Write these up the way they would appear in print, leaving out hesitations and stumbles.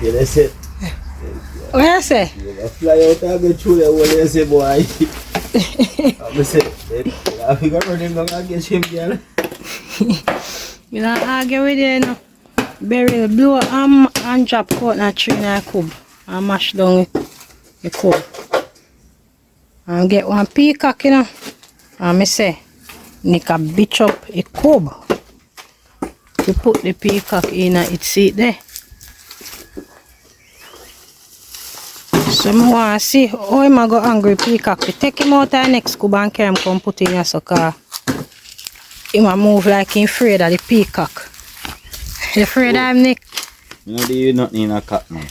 Yeah, that's it. What you say? You fly out and go through the wall, you say, boy. I say, I figure running down and get him, girl. We don't argue with you, you know. Beryl blow and drop coconut tree in a cube and mash down the cube. And get one peacock, you know. And I say, nick a bitch up a cube. To put the peacock in its seat there. So I want to see how I'm going to angry peacock. We take him out of the next cube and carry him come put in here so he will move like he's afraid of the peacock. You afraid of him, Nick? You know, you not in a cat, man.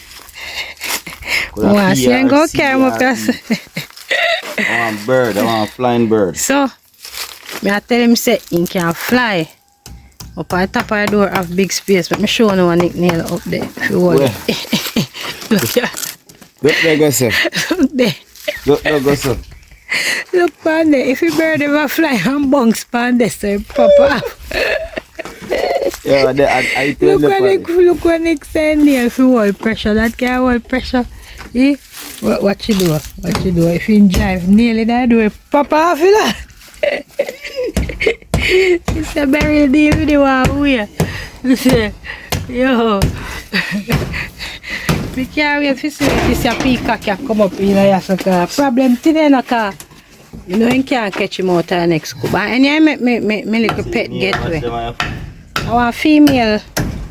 I want to see him go carry him up. I want bird, I want a flying bird. So, I tell him say he can fly. Up on the top of the door have big space, but I show you one Nick nail up there. If you want. Look here. Look there, go sir. Look there. Look there, go sir. Look on there. If you bird ever fly and bounce on there, so it pop off. Yeah, I tell Look when Nick saying there, if you hold pressure, that can hold pressure. Eh? What you do? What you do? If you drive nearly that door, pop off, you know? It's a very deal with the one way. You say, yo. We can't wait to see if this peacock can come up in here. So problem today, no car. You know, you can't catch him out of the next cube. And I make me little pet getaway. I want female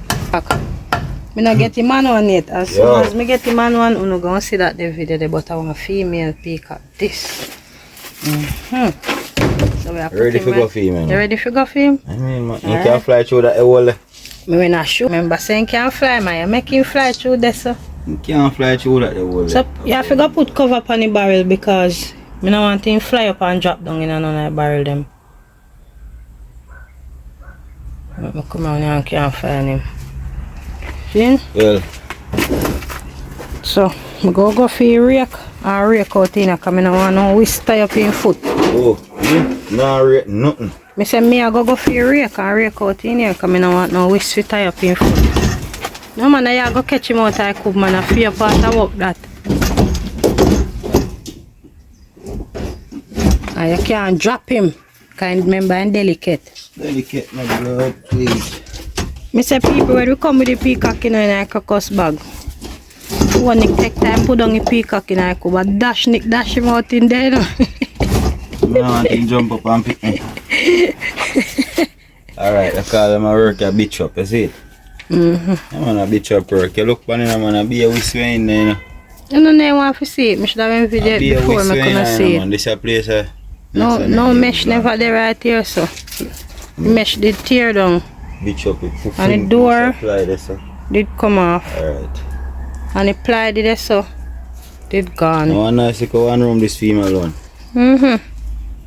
peacock. I don't get the man one yet. As soon as I get the man one, I'm going to see that the video there, but I want a female peacock. This. So we are ready to go for him, man. You ready to go for him? I mean, man, you can't fly through that wall. I'm not sure. Remember saying can't fly, man. You make him fly through this, so. You can't fly through that wall. So you have to go put cover up on the barrel because I don't want him fly up and drop down in another barrel them. Let me come around here and can't find him. See? Well. So I go for a rake and rake out in because I don't want no whisk tie up in foot. Oh, no rake, nothing. I say me I go for a rake and rake out in here because I don't want no whisk to tie up in foot. No man, I go catch him out of the cube, man. I fear part of work that. And you can't drop him. Because remember, I'm delicate. Delicate, my blood, please. I say people, when we come with the peacock in a crocus bag, one Nick take time put down the peacock in a cube, but dash him out in there. No? I want him jump up and pick me. Alright, I call him a work a bitch up, you see it? I'm gonna bitch up work. You look on it, I'm gonna be a whistle in there. You don't want to see it. I should have been video before I can see it. This is a place. No mesh never there right here, so. Mesh did tear down. Bitch up with and the door did come off. Alright. And the ply did it, so. Did gone. No one nice to go one room this female one.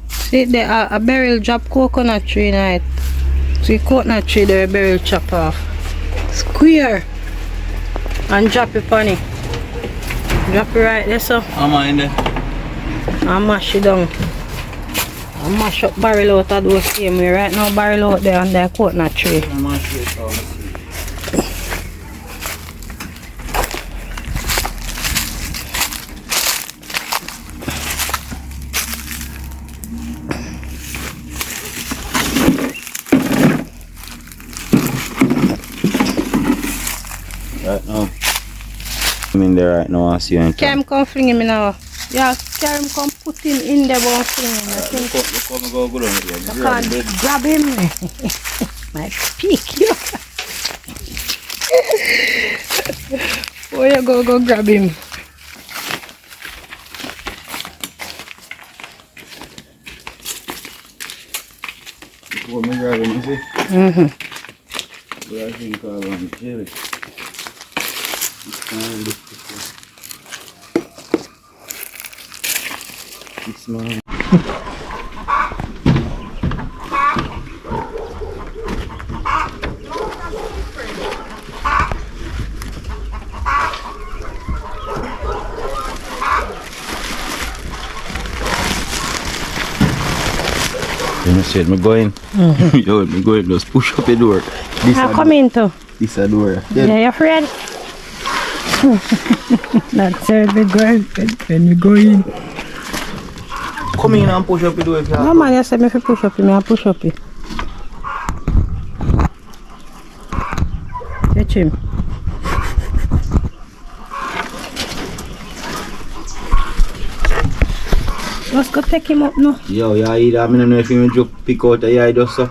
See there a barrel drop coconut tree in it. See coconut tree there a barrel chop off. Square and drop it on it. Drop it right there, so. I'm in there. And mash it down. And mash up barrel out of those same way. Right now barrel out there on the coconut tree. Right now. I'm in there right now, I see you. Carry him come fling him now. Yeah, carry him come put him in there won't fling him. I can't grab him. My peak you. Oh you go grab him. Go me grab him, you see? But I think I want to kill it. It's mine. You said me going. Yo, me going. Just push up the door. This come into. This a door. Yeah, you afraid? That's the girl when you go in. Come in and push up the door if you have No man, you said me if push up you, I push up you. Catch him. Let's go take him up now. Yo, yeah, I don't know if you just pick out the eye just so.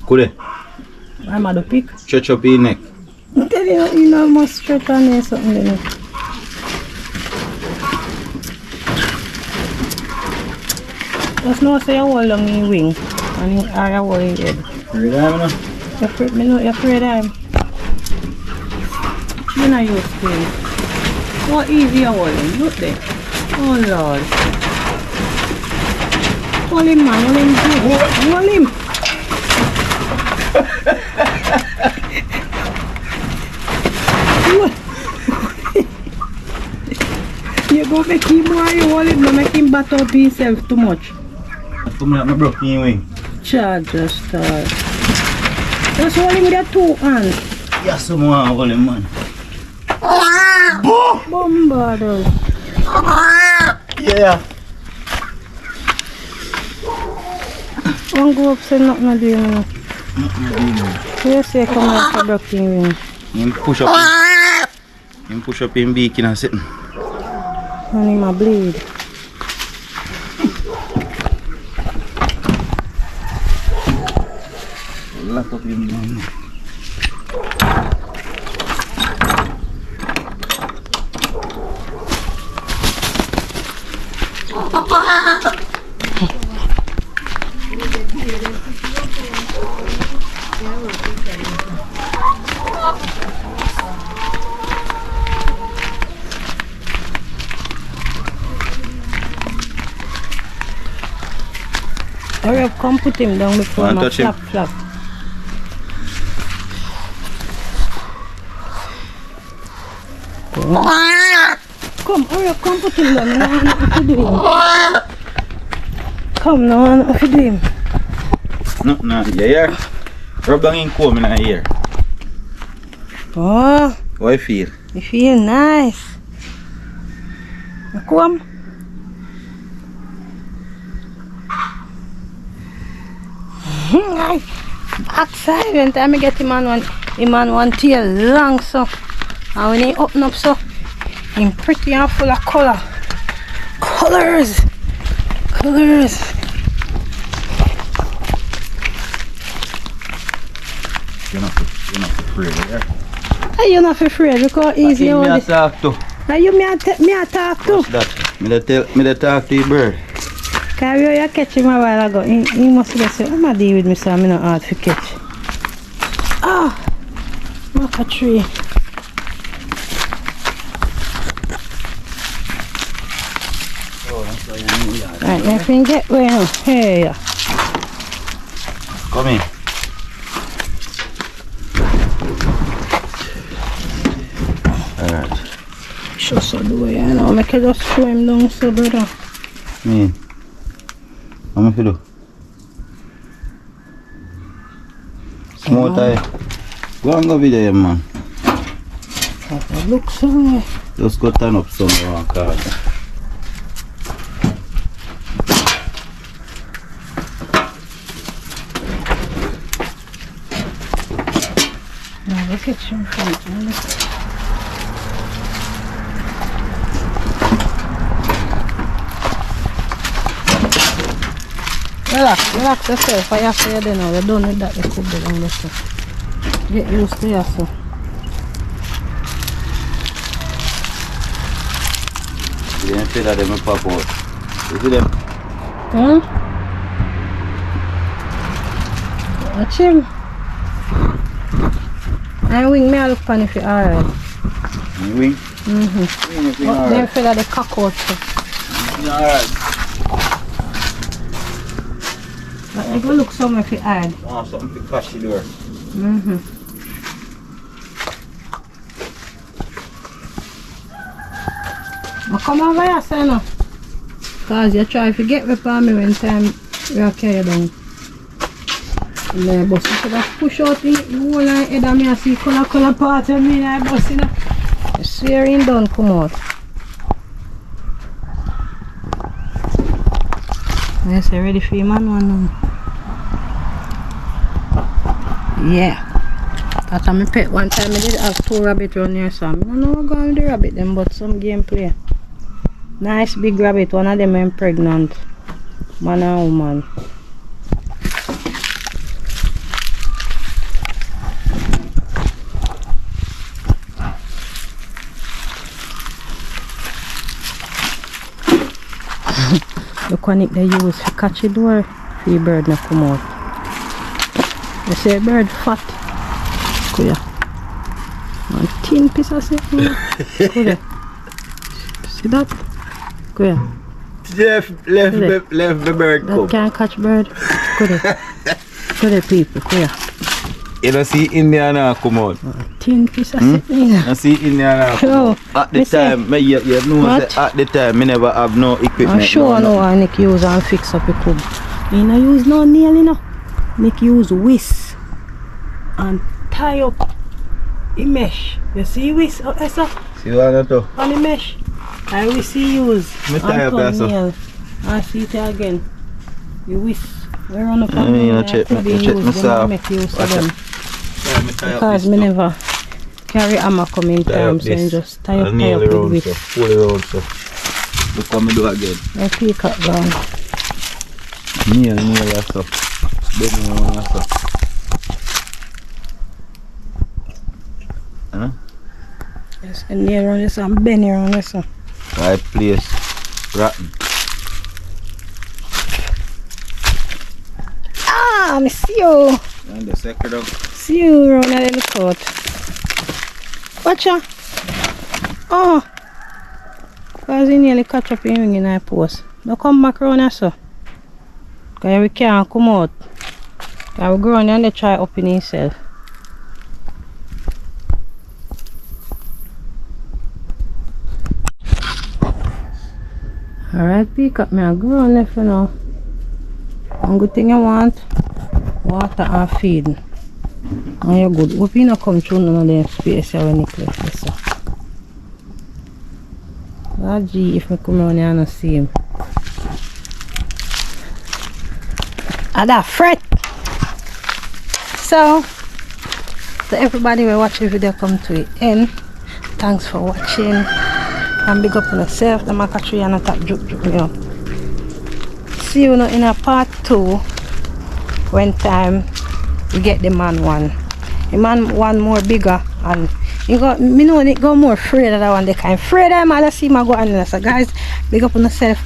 Could it? I'm at the pick. Stretch up your neck. I tell you, you must stretch on there something there. Just know say you hold on your wing and you are hold your head. Afraid of him, no? You're afraid of him. You know you're scared. What easy you hold him, look there. Oh Lord. Hold him man, hold him. Hold him. You go make him more, you hold him, don't make him bat up himself too much. Come here, I broke your wing. Charge just just hold him with your 2 hands. Yeah, someone hold him, man. Bombarded. Yeah. Don't go up say nothing to do, you know. You say come here for broken wing. Him push up him beak and sitting. And him a bleed. Lock up him down. Hurry up, come put him down before Don't my touch him. flap. Come, hurry up, come put him down. No one nothing to do him. Come, no one nothing to do him. No, yeah. Rub down in comb in the ear. Oh, How you feel? you feel nice. Now come. Back silent. Time I get him on one tail long so. And when he open up so, he's pretty and full of color. Colors. You're not afraid, yeah? Hey, you're not afraid. Look how easy all this. Talk to. Now you me a talk to. What's that? Me da talk to your bird. Cause you catch him a while ago. He must have said, I'm not deal with me so I'm not hard to catch. Ah, mark a tree. Right, my friend get where now. Hey. Come in. Alright. Show so the way I know. Make you just throw him down so brother. Me. What am I do? Small tie. Go and go video, man. Look somewhere. Just go turn up somewhere on card. Now look at your front. Relax yourself. I have to you now. You're done with that. You could be on this. Get used to yourself. You didn't feel that they will pop out. You see them? Watch him. I wing me a look on if you're alright. You wing? But then feel that the cock out. Alright. But I go look somewhere if you hide. Oh, something to catch the door. But come over here, son. Because you try to get me for me when time we carry down. And the bus should have push out the whole head of me and see color part of me and I bus, you know. You see your in done come out. Yes, you ready for your man one now? Yeah. That's my pet. One time I did have 2 rabbits around here, so I don't know what's going with the rabbit them, but some gameplay. Nice big rabbit, one of them is pregnant. Man and woman. The conic they use to catch the door for the bird not come out. They say bird fat. Could ya? One thin piece of shit. Could ya? See that? Could ya? Jeff left the bird that come. can't catch bird. Could ya? Could ya people? Could ya? You don't see India now come out. Thin piece of shit. I see India now come out. At the time, you know at the time I never have no equipment. I'm sure no one Nick use and fix up a cub. You know use no nail, you know. Nick use whisk and tie up the mesh. You see whisk? Oh, Esa? See what too? On the mesh. I will see use. Me tie up that nail. I see it again. You whisk. We run up I and mean, down. check I myself. make use of them. Yeah, Because me never carry hammer come in time, so you just tie up with whisk. Pull it around so. Look what me do again. I pick up down. Nail that stuff. Bend around that stuff. Huh? Yes, and near around this and bend around this. Right place. Rotten. Ah, I see you. And the second dog. See you around the lookout. Watch out. Oh. Because he nearly catch up in in our post. Don't come back around here, so. Because we can't come out. Because we go around and they try up in himself. Alright, pick up me and go around there for now. One good thing I want, water and feed. And you're good. Hope you not come through none of them space here when you click this. Ah, gee, if I come around here and I see him. And that fret! So, to everybody who watch the video come to the end, thanks for watching. And big up on yourself. The maca tree and top juke me up. See you in a part 2 when time we get the man one. The man one more bigger and you got me know it go more afraid of that one. They kind afraid of him. I'll see my go on. So guys, big up on yourself.